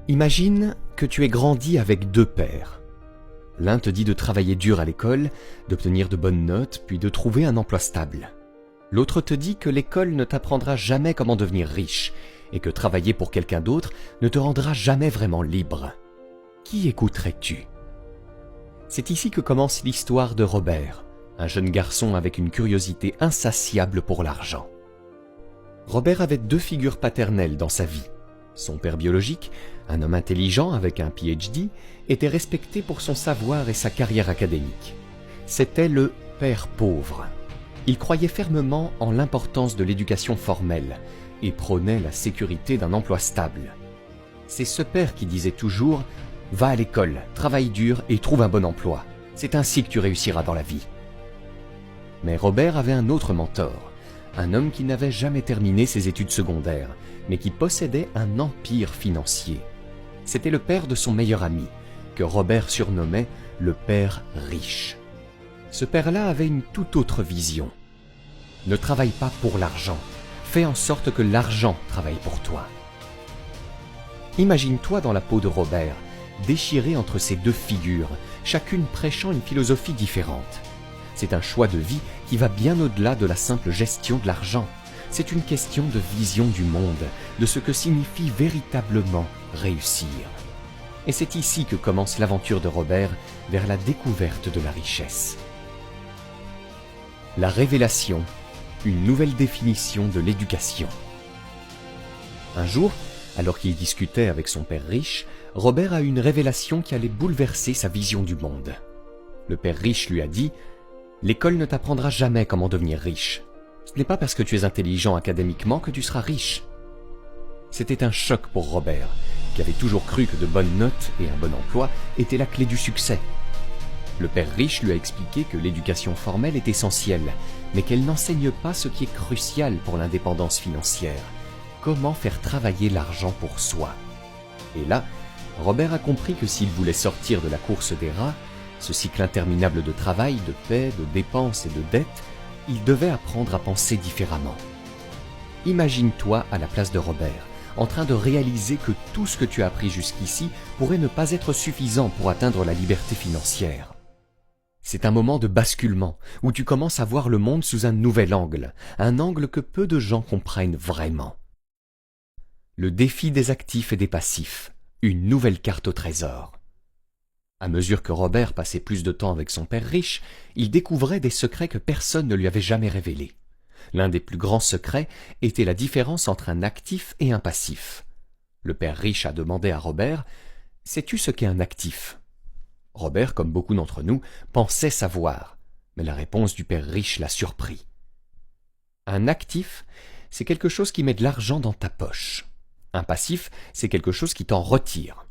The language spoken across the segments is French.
Imagine que tu aies grandi avec deux pères. L'un te dit de travailler dur à l'école, d'obtenir de bonnes notes, puis de trouver un emploi stable. L'autre te dit que l'école ne t'apprendra jamais comment devenir riche, et que travailler pour quelqu'un d'autre ne te rendra jamais vraiment libre. Qui écouterais-tu? C'est ici que commence l'histoire de Robert, un jeune garçon avec une curiosité insatiable pour l'argent. Robert avait deux figures paternelles dans sa vie. Son père biologique, un homme intelligent avec un PhD, était respecté pour son savoir et sa carrière académique. C'était le père pauvre. Il croyait fermement en l'importance de l'éducation formelle et prônait la sécurité d'un emploi stable. C'est ce père qui disait toujours « Va à l'école, travaille dur et trouve un bon emploi. C'est ainsi que tu réussiras dans la vie. » Mais Robert avait un autre mentor, un homme qui n'avait jamais terminé ses études secondaires, mais qui possédait un empire financier. C'était le père de son meilleur ami, que Robert surnommait le père riche. Ce père-là avait une toute autre vision. Ne travaille pas pour l'argent, fais en sorte que l'argent travaille pour toi. Imagine-toi dans la peau de Robert, déchiré entre ces deux figures, chacune prêchant une philosophie différente. C'est un choix de vie qui va bien au-delà de la simple gestion de l'argent. C'est une question de vision du monde, de ce que signifie véritablement réussir. Et c'est ici que commence l'aventure de Robert vers la découverte de la richesse. La révélation, une nouvelle définition de l'éducation. Un jour, alors qu'il discutait avec son père riche, Robert a eu une révélation qui allait bouleverser sa vision du monde. Le père riche lui a dit « L'école ne t'apprendra jamais comment devenir riche. Ce n'est pas parce que tu es intelligent académiquement que tu seras riche. » C'était un choc pour Robert, qui avait toujours cru que de bonnes notes et un bon emploi étaient la clé du succès. Le père riche lui a expliqué que l'éducation formelle est essentielle, mais qu'elle n'enseigne pas ce qui est crucial pour l'indépendance financière. Comment faire travailler l'argent pour soi? Et là, Robert a compris que s'il voulait sortir de la course des rats, ce cycle interminable de travail, de paix, de dépenses et de dettes, il devait apprendre à penser différemment. Imagine-toi à la place de Robert, en train de réaliser que tout ce que tu as appris jusqu'ici pourrait ne pas être suffisant pour atteindre la liberté financière. C'est un moment de basculement, où tu commences à voir le monde sous un nouvel angle, un angle que peu de gens comprennent vraiment. Le défi des actifs et des passifs, une nouvelle carte au trésor. À mesure que Robert passait plus de temps avec son père riche, il découvrait des secrets que personne ne lui avait jamais révélés. L'un des plus grands secrets était la différence entre un actif et un passif. Le père riche a demandé à Robert « Sais-tu ce qu'est un actif ?» Robert, comme beaucoup d'entre nous, pensait savoir, mais la réponse du père riche l'a surpris. Un actif, c'est quelque chose qui met de l'argent dans ta poche. Un passif, c'est quelque chose qui t'en retire.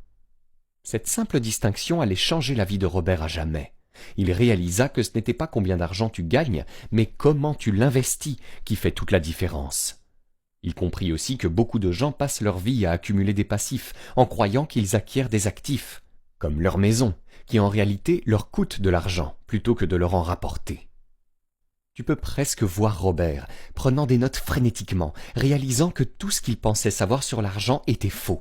Cette simple distinction allait changer la vie de Robert à jamais. Il réalisa que ce n'était pas combien d'argent tu gagnes, mais comment tu l'investis qui fait toute la différence. Il comprit aussi que beaucoup de gens passent leur vie à accumuler des passifs en croyant qu'ils acquièrent des actifs, comme leur maison, qui en réalité leur coûte de l'argent plutôt que de leur en rapporter. Tu peux presque voir Robert prenant des notes frénétiquement, réalisant que tout ce qu'il pensait savoir sur l'argent était faux.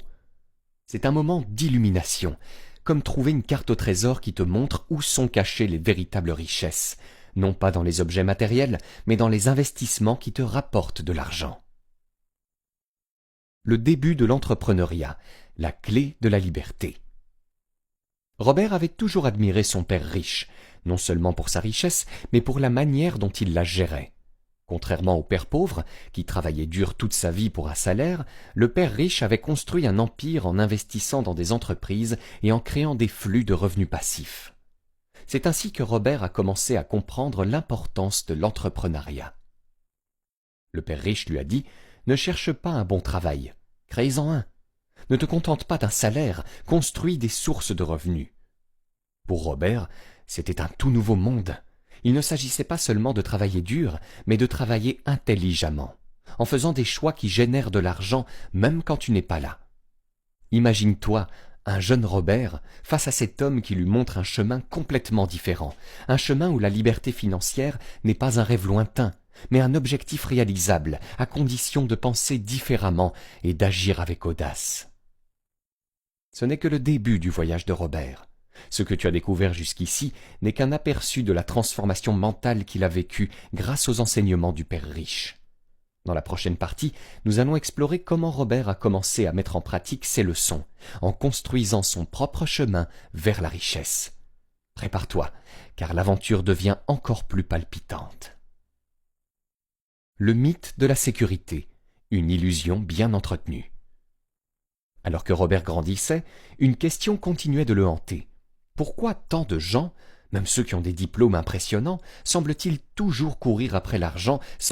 C'est un moment d'illumination, comme trouver une carte au trésor qui te montre où sont cachées les véritables richesses, non pas dans les objets matériels, mais dans les investissements qui te rapportent de l'argent. Le début de l'entrepreneuriat, la clé de la liberté. Robert avait toujours admiré son père riche, non seulement pour sa richesse, mais pour la manière dont il la gérait. Contrairement au père pauvre, qui travaillait dur toute sa vie pour un salaire, le père riche avait construit un empire en investissant dans des entreprises et en créant des flux de revenus passifs. C'est ainsi que Robert a commencé à comprendre l'importance de l'entrepreneuriat. Le père riche lui a dit « Ne cherche pas un bon travail, crée-en un. Ne te contente pas d'un salaire, construis des sources de revenus. » Pour Robert, c'était un tout nouveau monde. Il ne s'agissait pas seulement de travailler dur, mais de travailler intelligemment, en faisant des choix qui génèrent de l'argent même quand tu n'es pas là. Imagine-toi, un jeune Robert, face à cet homme qui lui montre un chemin complètement différent, un chemin où la liberté financière n'est pas un rêve lointain, mais un objectif réalisable, à condition de penser différemment et d'agir avec audace. Ce n'est que le début du voyage de Robert. Ce que tu as découvert jusqu'ici n'est qu'un aperçu de la transformation mentale qu'il a vécue grâce aux enseignements du père riche. Dans la prochaine partie, nous allons explorer comment Robert a commencé à mettre en pratique ses leçons, en construisant son propre chemin vers la richesse. Prépare-toi, car l'aventure devient encore plus palpitante. Le mythe de la sécurité, une illusion bien entretenue. Alors que Robert grandissait, une question continuait de le hanter. Pourquoi tant de gens, même ceux qui ont des diplômes impressionnants, semblent-ils toujours courir après l'argent sans